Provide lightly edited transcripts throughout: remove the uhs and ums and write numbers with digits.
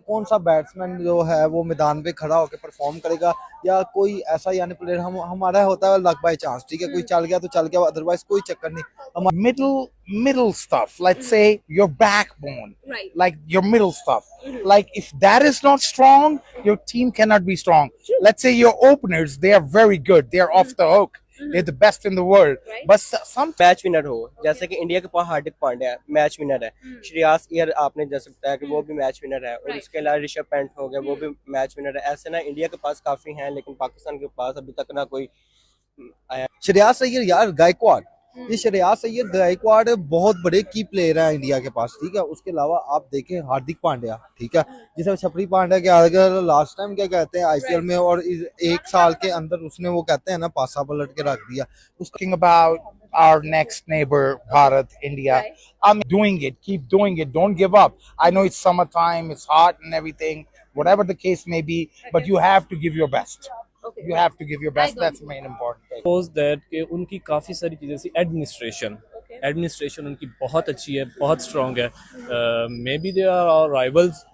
कौन सा बैट्समैन जो है वो मैदान पे खड़ा होकर परफॉर्म करेगा, या कोई ऐसा यानी प्लेयर हमारा होता है लक बाय चांस, ठीक है, कोई चल गया तो चल गया, अदरवाइज कोई चक्कर नहीं। Middle stuff, let's say your backbone, Right. like your middle stuff, like if that is not strong, your team cannot be strong. Let's say your openers, they are very good, they are off the hook, they're the best in the world, Right. but some match winner हो, जैसे कि India के पास हार्दिक पांड्या है, match winner है। श्रेयस अय्यर आपने जैसे बताया कि वो भी मैच विनर है, और Right. इसके अलावा ऋषभ पंत हो गया, वो भी मैच विनर है। ऐसे ना इंडिया के पास काफी हैं, लेकिन पाकिस्तान के पास अभी तक ना कोई आया। श्रेयस अय्यर यार, गायकवाड़, ये श्रेयस अय्यर गायकवाड़ बहुत बड़े की प्लेयर है इंडिया के पास, ठीक है। उसके अलावा आप देखें हार्दिक पांड्या, ठीक है, जिसे छपरी पांड्या के अगर लास्ट टाइम क्या कहते हैं आईपीएल में, और एक साल के अंदर उसने वो कहते हैं ना पासा पलट के रख दिया। Talking about our next neighbor, Bharat, India. Right. I'm doing it. Keep doing it. Don't give up. I know it's summertime, it's hot and everything, whatever the case may be, but you have to give your best. Okay. You have to give your best. got That's you. the main important thing. Suppose that कि उनकी काफ़ी सारी चीज़ें सी administration Okay. Administration उनकी बहुत अच्छी है, बहुत स्ट्रॉन्ग है। May be they are our rivals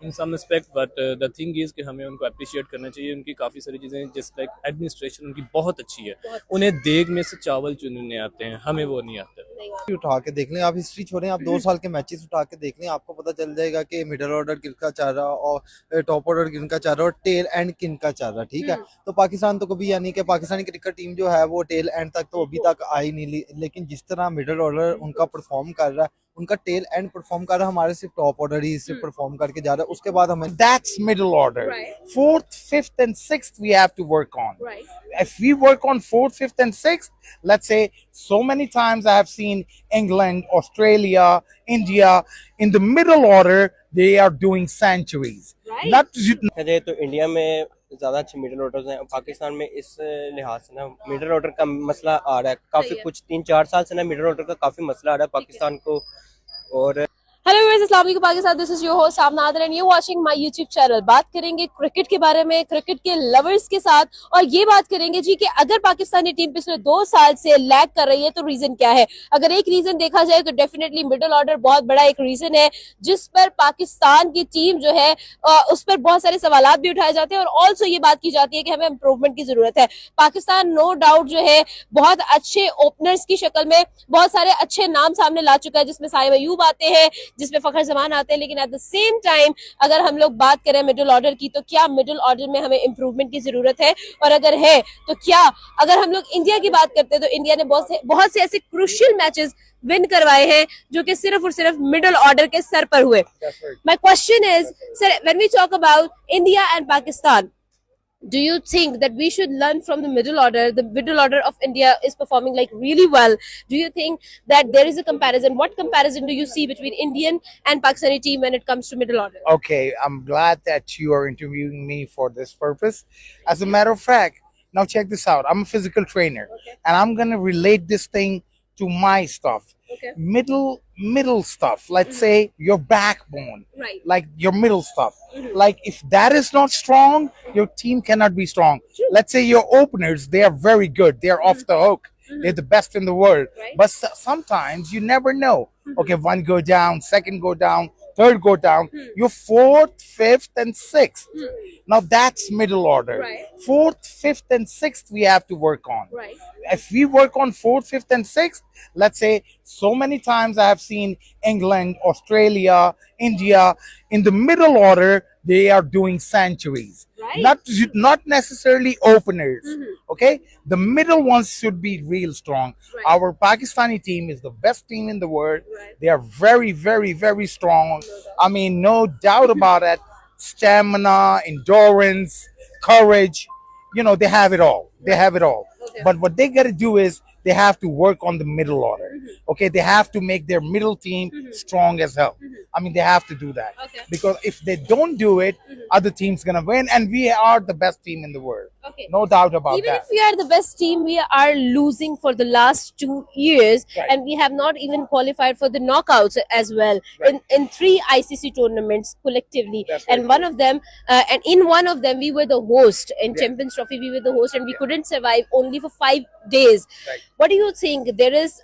in some respect, but the thing is कि हमें उनको अप्रिशिएट करना चाहिए। उनकी काफ़ी सारी चीज़ें जस्ट लाइक एडमिनिस्ट्रेशन उनकी बहुत अच्छी है। उन्हें देग में से चावल चुनने आते हैं, हमें वो नहीं आते। उठा के देख लें, आप हिस्ट्री छोड़ें, आप 2 साल के मैचेस उठा के देख लें, आपको पता चल जाएगा कि मिडिल ऑर्डर किनका चल रहा और टॉप ऑर्डर किनका चल रहा और टेल एंड किनका चल रहा, ठीक है। तो पाकिस्तान तो कभी यानी कि पाकिस्तानी क्रिकेट टीम जो है वो टेल एंड तक तो अभी तक आई नहीं, लेकिन जिस तरह मिडिल ऑर्डर उनका परफॉर्म कर रहा है, उनका टेल एंड परफॉर्म कर रहा है, हमारे सिर्फ टॉप ऑर्डर ही सिर्फ परफॉर्म करके जा रहा है। उसके बाद हमें That's middle order. Right. Fourth, fifth, and sixth we have to work on. Right. If we work on fourth, fifth, and sixth, let's say so many times I have seen England, Australia, India in the middle order, they are doing centuries. Right. Not है तो India में ज्यादा अच्छे middle orders हैं। पाकिस्तान में इस लिहाज से ना मिडिल ऑर्डर का मसला आ रहा है काफी, सही है। कुछ 3-4 साल से ना मिडिल ऑर्डर का काफी मसला आ रहा है पाकिस्तान को। और हेलो व्यूअर्स, अस्सलाम वालेकुम Pakistan, this is your host सामना आदर and you watching my YouTube channel. बात करेंगे क्रिकेट के बारे में, क्रिकेट के लवर्स के साथ, और ये बात करेंगे जी कि अगर पाकिस्तानी टीम पिछले 2 साल से लैग कर रही है तो रीजन क्या है। अगर एक रीजन देखा जाए तो डेफिनेटली मिडिल ऑर्डर बहुत बड़ा एक रीजन है, जिस पर पाकिस्तान की टीम जो है उस पर बहुत सारे सवालात भी उठाए जाते हैं, और ऑल्सो ये बात की जाती है कि हमें इंप्रूवमेंट की जरूरत है। पाकिस्तान नो डाउट जो है बहुत अच्छे ओपनर्स की शक्ल में बहुत सारे अच्छे नाम सामने ला चुका है, जिसमें साहिब अयूब आते हैं, जिसमें फखर जमान आते हैं, लेकिन एट द सेम टाइम अगर हम लोग बात करें मिडिल ऑर्डर की, तो क्या मिडिल ऑर्डर में हमें इंप्रूवमेंट की जरूरत है, और अगर है तो क्या। अगर हम लोग इंडिया की बात करते हैं तो इंडिया ने बहुत से ऐसे क्रूशियल मैचेस विन करवाए हैं जो कि सिर्फ और सिर्फ मिडिल ऑर्डर के सर पर हुए। My question is sir, when we talk about India and Pakistan, do you think that we should learn from the middle order? The middle order of India is performing like really well. Do you think that there is a comparison? What comparison do you see between Indian and Pakistani team when it comes to middle order? okay. I'm glad that you are interviewing me for this purpose. As a matter of fact, now check this out. I'm a physical trainer, and I'm gonna relate this thing to my stuff. Okay. Middle stuff. Let's say your backbone. Right. Like your middle stuff. Like if that is not strong, your team cannot be strong. Let's say your openers, they are very good. They are off the hook. They're the best in the world. Right. But sometimes you never know. Okay, one go down, second go down, third go down. Your fourth, fifth, and sixth. Now that's middle order. Right. Fourth, fifth, and sixth we have to work on. Right. If we work on fourth, fifth, and sixth, let's say so many times I have seen England, Australia, India in the middle order, they are doing centuries. Right. Not necessarily openers. Okay, the middle ones should be real strong. Right. Our Pakistani team is the best team in the world. Right. They are very, very, very strong. I mean, no doubt about it. Stamina, endurance, courage. You know, they have it all. They have it all. Okay. But what they got to do is they have to work on the middle order. Okay, they have to make their middle team strong as hell. I mean, they have to do that. Okay. Because if they don't do it, other teams gonna win, and we are the best team in the world. Okay. No doubt about Even that. if we are the best team, we are losing for the last 2 years, Right. and we have not even qualified for the knockouts as well in 3 ICC tournaments collectively. That's And very one of them, and in one of them, we were the host in Yeah. Champions Trophy. We were the host, and we couldn't survive only for 5 days. Right. What do you think? There is,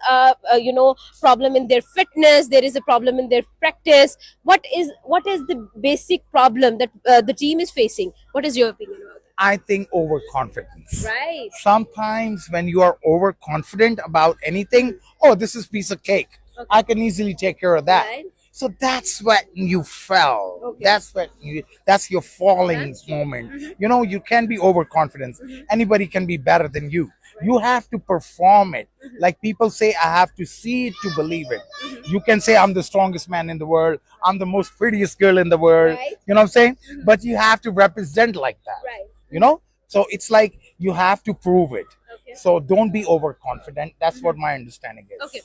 problem in their fitness. There is a problem in their practice. What is the basic problem that the team is facing? What is your opinion about that? I think overconfidence. Right. Sometimes when you are overconfident about anything, oh, this is piece of cake. Okay. I can easily take care of that. Right. So that's when you fell. Okay. That's your falling That's true. moment. You know, you can be overconfident. Anybody can be better than you. You have to perform it. Like people say, I have to see it to believe it. You can say, I'm the strongest man in the world. I'm the most prettiest girl in the world. Right. You know what I'm saying? But you have to represent like that. Right. You know? So it's like you have to prove it. Okay. So don't be overconfident. That's what my understanding is. Okay.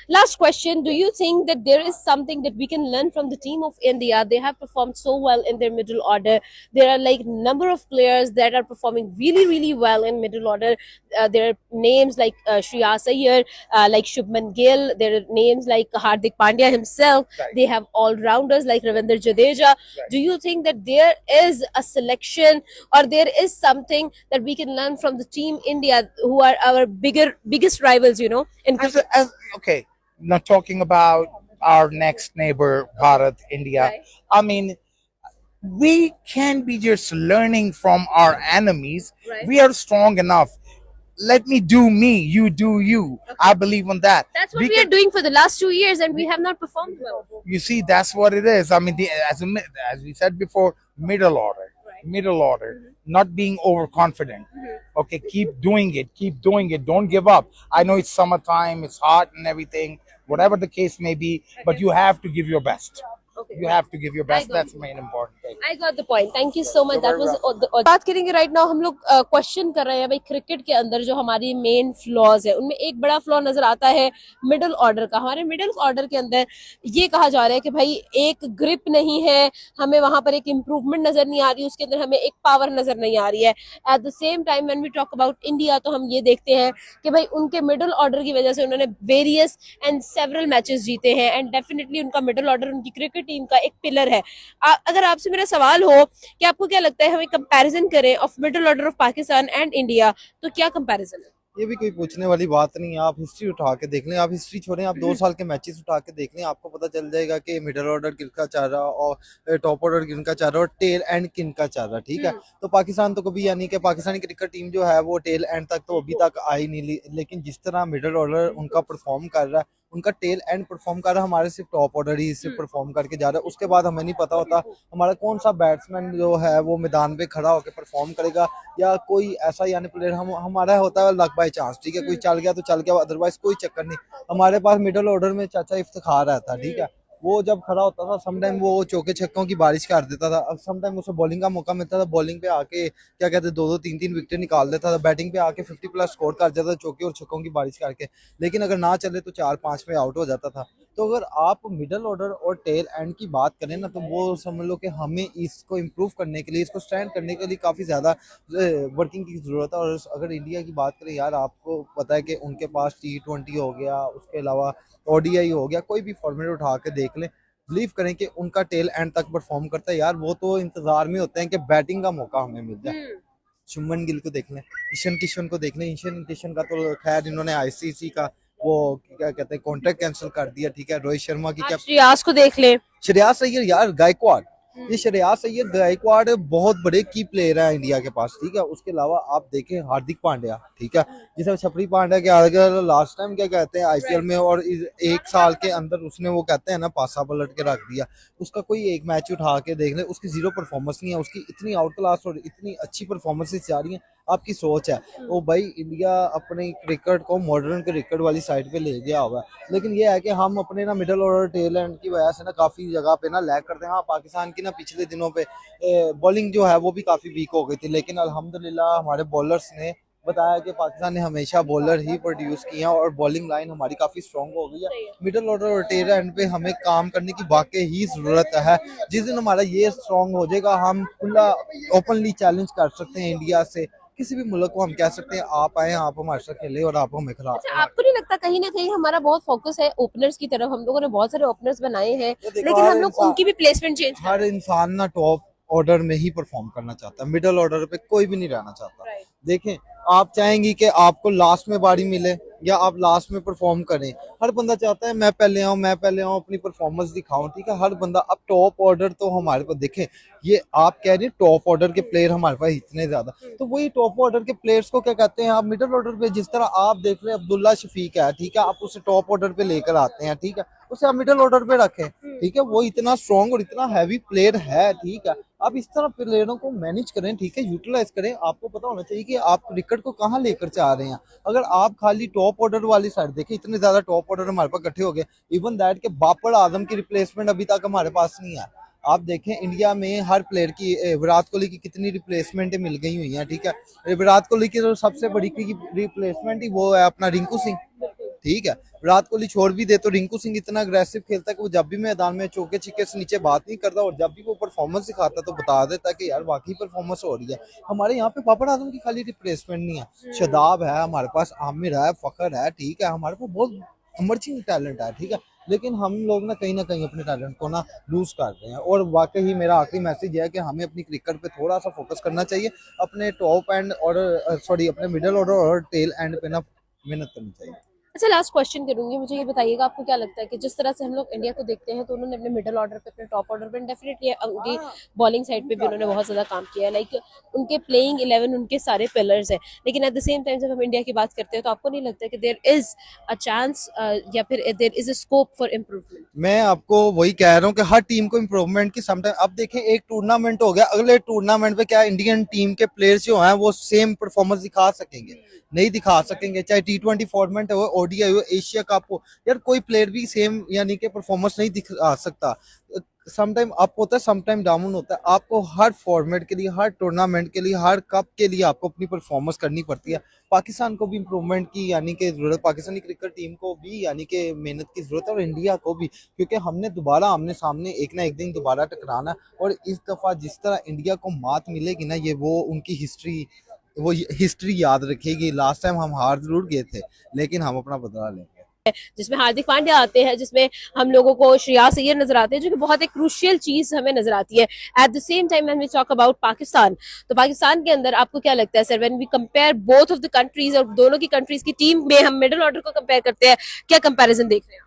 Last question. Do you think that there is something that we can learn from the team of India? They have performed so well in their middle order. There are like number of players that are performing really, really well in middle order. There are names like Shreyas Iyer, like Shubman Gill. There are names like Hardik Pandya himself. Right. They have all-rounders like Ravindra Jadeja. Right. Do you think that there is a selection, or there is something that we can learn from the team India, who are our biggest rivals, in cricket? Okay, not talking about our next neighbor, Bharat, India. Right. I mean, we can be just learning from our enemies. Right. We are strong enough. Let me do me, you do you. I believe on that. That's what we are doing for the last 2 years, and we have not performed well. You see, that's what it is. I mean, as we said before, middle order, middle order, not being overconfident. Okay, keep doing it, Don't give up. I know it's summertime, it's hot and everything, whatever the case may be, but you have to give your best. Okay. You have to give your best. got That's you. the main important thing. I got the point. Thank you so much. You're That very was बात करेंगे right now. हम लोग question कर रहे हैं भाई cricket के अंदर जो हमारी मेन फ्लॉज है, उनमें एक बड़ा फ्लॉ नजर आता है मिडिल ऑर्डर का. हमारे मिडिल ऑर्डर के अंदर ये कहा जा रहा है कि भाई एक ग्रिप नहीं है, हमें वहां पर एक इम्प्रूवमेंट नजर नहीं आ रही, उसके अंदर हमें एक पावर नजर नहीं आ रही है. At the same time when we talk about India, तो हम ये देखते हैं कि भाई उनके मिडिल ऑर्डर की वजह से उन्होंने वेरियस एंड सेवरल मैचेस जीते हैं, एंड डेफिनेटली उनका मिडिल ऑर्डर उनकी क्रिकेट टीम का एक पिलर है. अगर आपसे मेरा सवाल हो कि आपको क्या लगता है, हमें कंपैरिजन करें of middle order of Pakistan and India, तो क्या कंपैरिजन है? ये भी कोई पूछने वाली बात नहीं है. आप हिस्ट्री उठा के देख लें, आप हिस्ट्री छोड़ें, आप 2 साल के मैचेस उठा के देख लें, आपको पता चल जाएगा कि मिडिल ऑर्डर किनका चाह रहा और टॉप ऑर्डर किनका चाह रहा और टेल एंड किनका चाह रहा. ठीक है, तो पाकिस्तान तो कभी, यानी कि पाकिस्तानी क्रिकेट टीम जो है वो टेल एंड तक तो अभी तक आई नहीं, लेकिन जिस तरह मिडिल ऑर्डर उनका परफॉर्म कर रहा है, उनका टेल एंड परफॉर्म कर रहा है, हमारे सिर्फ टॉप ऑर्डर ही सिर्फ परफॉर्म करके जा रहा है. उसके बाद हमें नहीं पता होता हमारा कौन सा बैट्समैन जो है वो मैदान पे खड़ा होकर परफॉर्म करेगा, या कोई ऐसा यानी प्लेयर हमारा होता है लक बाय चांस. ठीक है, कोई चल गया तो चल गया, अदरवाइज कोई चक्कर नहीं. हमारे पास मिडिल ऑर्डर में चाचा इफ्तिखार रहता. ठीक है, वो जब खड़ा होता था समटाइम वो चौके छक्कों की बारिश कर देता था. अब समटाइम उसे बॉलिंग का मौका मिलता था, बॉलिंग पे आके क्या कहते 2-2 3-3 विकेट निकाल देता था. बैटिंग पे आके 50 प्लस स्कोर कर देता था चौके और छक्कों की बारिश करके. लेकिन अगर ना चले तो 4-5 में आउट हो जाता था. तो अगर आप मिडिल ऑर्डर और टेल एंड की बात करें ना, तो वो समझ लो कि हमें इसको इम्प्रूव करने के लिए, इसको स्टैंड करने के लिए काफ़ी ज़्यादा वर्किंग की ज़रूरत है. और अगर इंडिया की बात करें यार, आपको पता है कि उनके पास T20 हो गया, उसके अलावा ODI हो गया, कोई भी फॉर्मेट उठा के देख लें, बिलीव करें कि उनका टेल एंड तक परफॉर्म करता है यार. वो तो इंतजार में होते हैं कि बैटिंग का मौका हमें मिल जाए. शुभमन गिल को देख लें, ईशान किशन को देख लें. ईशान किशन का तो खैर इन्होंने ICC का वो क्या कहते हैं कॉन्ट्रैक्ट कैंसिल कर दिया. ठीक है, रोहित शर्मा की क्या, श्रेयास को देख ले. श्रेयास अय्यर यार, गायकवाड़, ये श्रेयास अय्यर गायकवाड़ बहुत बड़े की प्लेयर है इंडिया के पास. ठीक है, उसके अलावा आप देखें हार्दिक पांड्या. ठीक है, जैसे छपरी पांड्या के अगर लास्ट टाइम क्या कहते हैं IPL में, और 1 साल के अंदर उसने वो कहते हैं ना पासा पलट के रख दिया. उसका कोई एक मैच उठा के देख ले, उसकी जीरो परफॉर्मेंस नहीं है. उसकी इतनी आउट क्लास और इतनी अच्छी परफॉर्मेंसेस जा रही हैं. आपकी सोच है वो भाई इंडिया अपने क्रिकेट को मॉडर्न क्रिकेट वाली साइड पे ले गया हुआ है. लेकिन ये है कि हम अपने ना मिडिल ऑर्डर टेल एंड की वजह से ना काफ़ी जगह पे ना लैग करते हैं. हाँ, पाकिस्तान की ना पिछले दिनों पे बॉलिंग जो है वो भी काफ़ी वीक हो गई थी, लेकिन अल्हम्दुलिल्लाह हमारे बॉलर्स ने बताया कि पाकिस्तान ने हमेशा बॉलर ही प्रोड्यूस किया और बॉलिंग लाइन हमारी काफ़ी स्ट्रॉन्ग हो गई है. मिडिल ऑर्डर और टेल एंड पे हमें काम करने की वाकई ही ज़रूरत है. जिस दिन हमारा ये स्ट्रॉन्ग हो जाएगा, हम खुला ओपनली चैलेंज कर सकते हैं इंडिया से किसी भी मुल्क को हम कह सकते हैं आप आए, आप हमारे साथ खेले और आप हमें खिला। अच्छा, आपको नहीं लगता कहीं ना कहीं हमारा बहुत फोकस है ओपनर्स की तरफ? हम लोगों ने बहुत सारे ओपनर्स बनाए हैं, ये देखो, लेकिन हर हम लोग इंसान- उनकी भी प्लेसमेंट चेंज हर इंसान ना टॉप ऑर्डर में ही परफॉर्म करना चाहता है, मिडिल ऑर्डर पे कोई भी नहीं रहना चाहता। Right. देखें, आप चाहेंगी कि आपको लास्ट में बारी मिले या आप लास्ट में परफॉर्म करें। हर बंदा चाहता है मैं पहले आऊं, मैं पहले आऊं, अपनी परफॉर्मेंस दिखाऊं, ठीक है। हर बंदा, अब टॉप ऑर्डर तो हमारे पास देखें, ये आप कह रहे हैं टॉप ऑर्डर के प्लेयर हमारे पास इतने ज्यादा, तो वही टॉप ऑर्डर के प्लेयर्स को क्या कहते हैं आप मिडिल ऑर्डर पे। जिस तरह आप देख रहे हैं अब्दुल्ला शफीक है, ठीक है, आप उसे टॉप ऑर्डर पे लेकर आते हैं, ठीक है, उसे आप मिडिल ऑर्डर पे रखें, ठीक है। वो इतना स्ट्रॉन्ग और इतना हैवी प्लेयर है, ठीक है। आप इस तरह प्लेयरों को मैनेज करें, ठीक है, यूटिलाइज करें। आपको पता होना चाहिए कि आप क्रिकेट को कहाँ लेकर जा रहे हैं। अगर आप खाली टॉप ऑर्डर वाली साइड देखें, इतने ज्यादा टॉप ऑर्डर हमारे पास इकट्ठे हो गए, इवन दैट के बाबर आजम की रिप्लेसमेंट अभी तक हमारे पास नहीं है। आप देखें इंडिया में हर प्लेयर की, विराट कोहली की कितनी रिप्लेसमेंट मिल गई हुई हैं, ठीक है। विराट कोहली की जो सबसे बड़ी रिप्लेसमेंट ही वो है अपना रिंकू सिंह, ठीक है। विराट कोहली छोड़ भी दे तो रिंकू सिंह इतना अग्रेसिव खेलता है कि वो जब भी मैदान में चौके छिक्के से नीचे बात नहीं करता, और जब भी वो परफॉर्मेंस दिखाता है तो बता देता है कि यार वाकई परफॉर्मेंस हो रही है। हमारे यहाँ पे बाबर आजम की खाली रिप्लेसमेंट नहीं है, शदाब है हमारे पास, आमिर है, फखर है, ठीक है, हमारे पास बहुत इमर्जिंग टैलेंट है, ठीक है। लेकिन हम लोग ना कहीं अपने टैलेंट को ना लूज कर रहे हैं, और वाकई ही मेरा आखिरी मैसेज है कि हमें अपनी क्रिकेट पे थोड़ा सा फोकस करना चाहिए, अपने टॉप एंड और सॉरी अपने मिडिल ऑर्डर और टेल एंड पे ना मेहनत करनी चाहिए। अच्छा, लास्ट क्वेश्चन करूंगी, मुझे ये बताइएगा आपको क्या लगता है कि जिस तरह से हम लोग इंडिया को देखते हैं तो उन्होंने अपने मिडिल ऑर्डर पे, अपने टॉप ऑर्डर पे, डेफिनेटली उनकी बॉलिंग साइड पे भी उन्होंने बहुत ज्यादा काम किया है, लाइक उनके प्लेइंग 11 उनके सारे पिलर्स हैं, लेकिन एट द सेम टाइम जब हम इंडिया की बात करते हैं तो आपको नहीं लगता कि देयर इज अ चांस या फिर there is a scope for improvement? मैं आपको वही कह रहा हूँ कि हर टीम को इम्प्रूवमेंट की समटाइम। अब देखें, एक टूर्नामेंट हो गया, अगले टूर्नामेंट पे क्या इंडियन टीम के प्लेयर्स जो हैं वो सेम परफॉर्मेंस दिखा सकेंगे? नहीं दिखा सकेंगे। चाहे T20 फॉर्मेट हो, ओडीआई हो, एशिया कप हो, यार कोई प्लेयर भी सेम यानी कि परफॉर्मेंस नहीं दिखा सकता। समटाइम अप होता है, समटाइम डाउन होता है। आपको हर फॉर्मेट के लिए, हर टूर्नामेंट के लिए, हर कप के लिए आपको अपनी परफॉर्मेंस करनी पड़ती है। पाकिस्तान को भी इम्प्रूवमेंट की यानी कि जरूरत, पाकिस्तानी क्रिकेट टीम को भी यानी कि मेहनत की जरूरत है, और इंडिया को भी, क्योंकि हमने दोबारा आमने सामने एक ना एक दिन दोबारा टकराना है। और इस दफा जिस तरह इंडिया को मात मिलेगी ना, ये वो उनकी हिस्ट्री याद रखेगी। लास्ट टाइम हम हार जरूर गए थे, लेकिन हम अपना बदला लेंगे। जिसमें हार्दिक पांड्या आते हैं, जिसमें हम लोगों को श्रेयस अय्यर नजर आते हैं, जो कि बहुत एक क्रूशियल चीज हमें नजर आती है। At the same time when we talk about Pakistan, तो पाकिस्तान के अंदर आपको क्या लगता है sir, when we compare both of the countries, और दोनों की कंट्रीज की टीम में हम मिडिल ऑर्डर को कंपेयर करते हैं, क्या कंपैरिजन देख रहे हैं?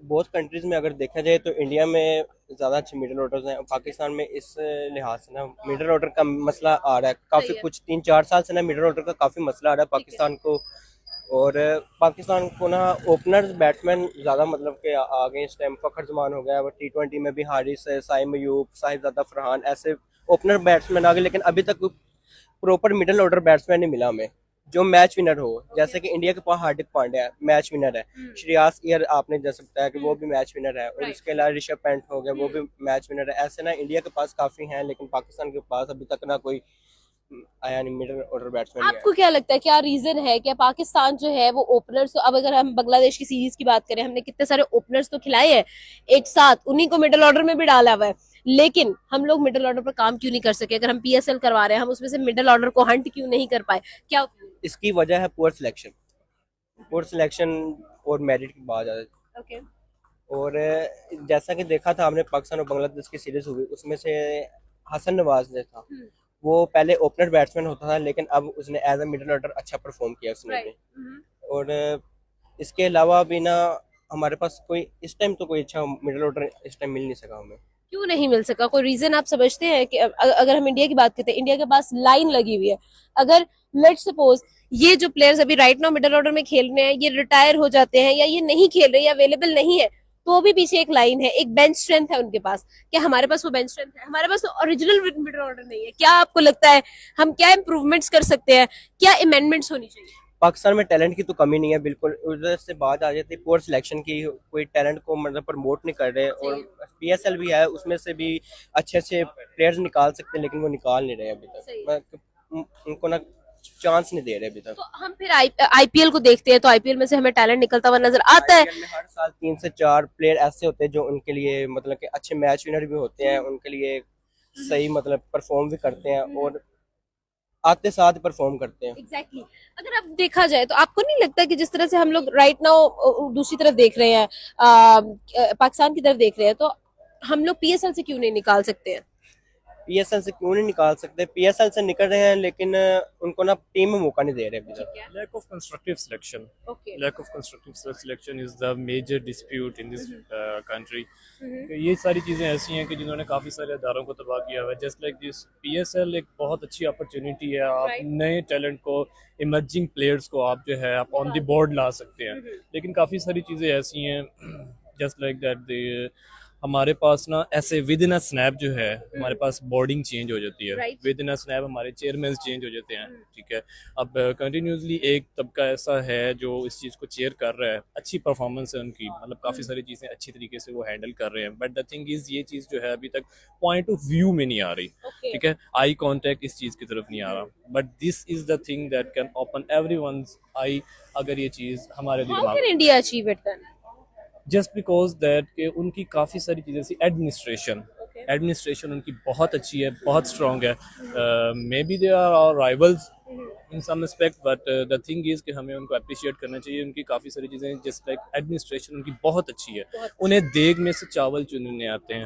बहुत कंट्रीज में अगर देखा जाए तो इंडिया में ज़्यादा अच्छे मिडिल ऑर्डर्स हैं। पाकिस्तान में इस लिहाज से ना मिडिल ऑर्डर का मसला आ रहा है काफ़ी, सही है। कुछ 3-4 साल से ना मिडिल ऑर्डर का काफ़ी मसला आ रहा है पाकिस्तान को। और पाकिस्तान को ना ओपनर्स बैट्समैन ज़्यादा मतलब के आ गए इस टाइम। फखर जमान हो गया, T20 में भी हारिस है, साइम अयूब, साहिबजादा फरहान, ऐसे ओपनर बैट्समैन आ गए, लेकिन अभी तक प्रॉपर मिडिल ऑर्डर बैट्समैन नहीं मिला हमें जो मैच विनर हो। जैसे कि इंडिया के पास हार्दिक पांड्या मैच विनर है, श्रेयस अय्यर आपने जैसे बताया कि वो भी मैच विनर है, और इसके अलावा ऋषभ पंत हो गया, वो भी मैच विनर है। ऐसे ना इंडिया के पास काफी हैं, लेकिन पाकिस्तान के पास अभी तक ना कोई आया नहीं मिडिल ऑर्डर बैट्समैन। आपको क्या लगता है, क्या रीजन है? क्या पाकिस्तान जो है वो ओपनर्स, तो अब अगर हम बांग्लादेश की सीरीज की बात करें, हमने कितने सारे ओपनर्स तो खिलाए हैं एक साथ, उन्हीं को मिडिल ऑर्डर में भी डाला हुआ है, लेकिन हम लोग मिडिल ऑर्डर पर काम क्यों नहीं कर सके? अगर हम PSL करवा रहे हैं, हम उसमें से मिडिल ऑर्डर को हंट क्यों नहीं कर पाए? क्या इसकी वजह है पुअर सिलेक्शन और मेरिट की बात ज्यादा। ओके, और जैसा कि देखा था हमने पाकिस्तान और बांग्लादेश की सीरीज हुई, उसमें से हसन नवाज ने था, वो पहले ओपनर बैट्समैन होता था, लेकिन अब उसने एज अ मिडिल ऑर्डर अच्छा परफॉर्म किया उसने भी। और इसके अलावा भी ना हमारे पास कोई इस टाइम तो कोई अच्छा मिडिल ऑर्डर इस टाइम मिल नहीं सका हमें। क्यों नहीं मिल सका? कोई रीजन आप समझते हैं? कि अगर हम इंडिया की बात करते हैं, इंडिया के पास लाइन लगी हुई है। अगर लेट्स सपोज ये जो प्लेयर्स अभी राइट नाउ मिडिल ऑर्डर में खेल रहे हैं, ये रिटायर हो जाते हैं, या ये नहीं खेल रहे, या अवेलेबल नहीं है, तो भी पीछे एक लाइन है, एक बेंच स्ट्रेंथ है उनके पास। क्या हमारे पास वो बेंच स्ट्रेंथ है? हमारे पास तो ओरिजिनल मिडिल ऑर्डर नहीं है। क्या आपको लगता है हम क्या इम्प्रूवमेंट्स कर सकते हैं? क्या अमेंडमेंट्स होनी चाहिए? पाकिस्तान में टैलेंट की तो कमी नहीं है बिल्कुल। उधर से बात आ जाती है पुअर सिलेक्शन की, कोई टैलेंट को मतलब प्रमोट नहीं कर रहे, और PSL भी है, उसमें से भी अच्छे अच्छे प्लेयर्स निकाल सकते हैं, लेकिन वो निकाल नहीं रहे अभी तक। उनको ना चांस नहीं दे रहे अभी तक। तो हम फिर IPL को देखते हैं, तो IPL में से हमें टैलेंट निकलता हुआ नजर आता है। IPL में हर साल 3 से 4 प्लेयर ऐसे होते हैं जो उनके लिए मतलब कि अच्छे मैच विनर भी होते हैं, उनके लिए सही मतलब परफॉर्म भी करते हैं। और आते साथ परफॉर्म करते हैं। एग्जैक्टली अगर अब देखा जाए तो आपको नहीं लगता कि जिस तरह से हम लोग राइट नाउ दूसरी तरफ देख रहे हैं, पाकिस्तान की तरफ देख रहे हैं, तो हम लोग पीएसएल से क्यों नहीं निकाल सकते हैं? पीएसएल से क्यों नहीं निकाल सकते? पीएसएल से निकल रहे हैं लेकिन उनको ना टीम में मौका नहीं दे रहे अभी तक। Lack of constructive selection. Okay Lack of constructive selection is the major dispute in this country. ये सारी चीज़ें ऐसी हैं कि जिन्होंने काफ़ी सारे अदारों को तबाह किया हुआ है। जस्ट लाइक दिस पीएसएल एक बहुत अच्छी अपॉर्चुनिटी है, आप Right. नए टैलेंट को, इमर्जिंग प्लेयर्स को आप जो है आप ऑन द बोर्ड ला सकते हैं। लेकिन काफ़ी सारी चीज़ें ऐसी हैं जस्ट लाइक दैट हमारे पास ना ऐसे विद इन अ स्नैप जो है हमारे पास बोर्डिंग चेंज हो जाती है। Right. With in a snap हमारे चेयरमैन चेंज हो जाते हैं। ठीक है, अब कंटिन्यूसली एक तबका ऐसा है जो इस चीज़ को चेयर कर रहा है, अच्छी परफॉर्मेंस है उनकी, मतलब काफ़ी सारी चीज़ें अच्छी तरीके से वो हैंडल कर रहे हैं। बट द थिंग इज़ ये चीज़ जो है अभी तक पॉइंट ऑफ व्यू में नहीं आ रही। ओके ठीक है, आई कांटेक्ट इस चीज़ की तरफ नहीं आ रहा। But this is the thing that can open everyone's eye, अगर ये चीज़ हमारे हाउ दिमाग can India achieve it then? Just because that कि उनकी काफ़ी सारी चीज़ें सी एडमिनिस्ट्रेशन Okay. एडमिनिस्ट्रेशन उनकी बहुत अच्छी है, बहुत स्ट्रॉन्ग है। May be they are our rivals in some aspect, but the thing is कि हमें उनको अप्रिशिएट करना चाहिए। उनकी काफ़ी सारी चीज़ें जस्ट लाइक एडमिनिस्ट्रेशन उनकी बहुत अच्छी है। उन्हें देग में से चावल चुनने आते हैं,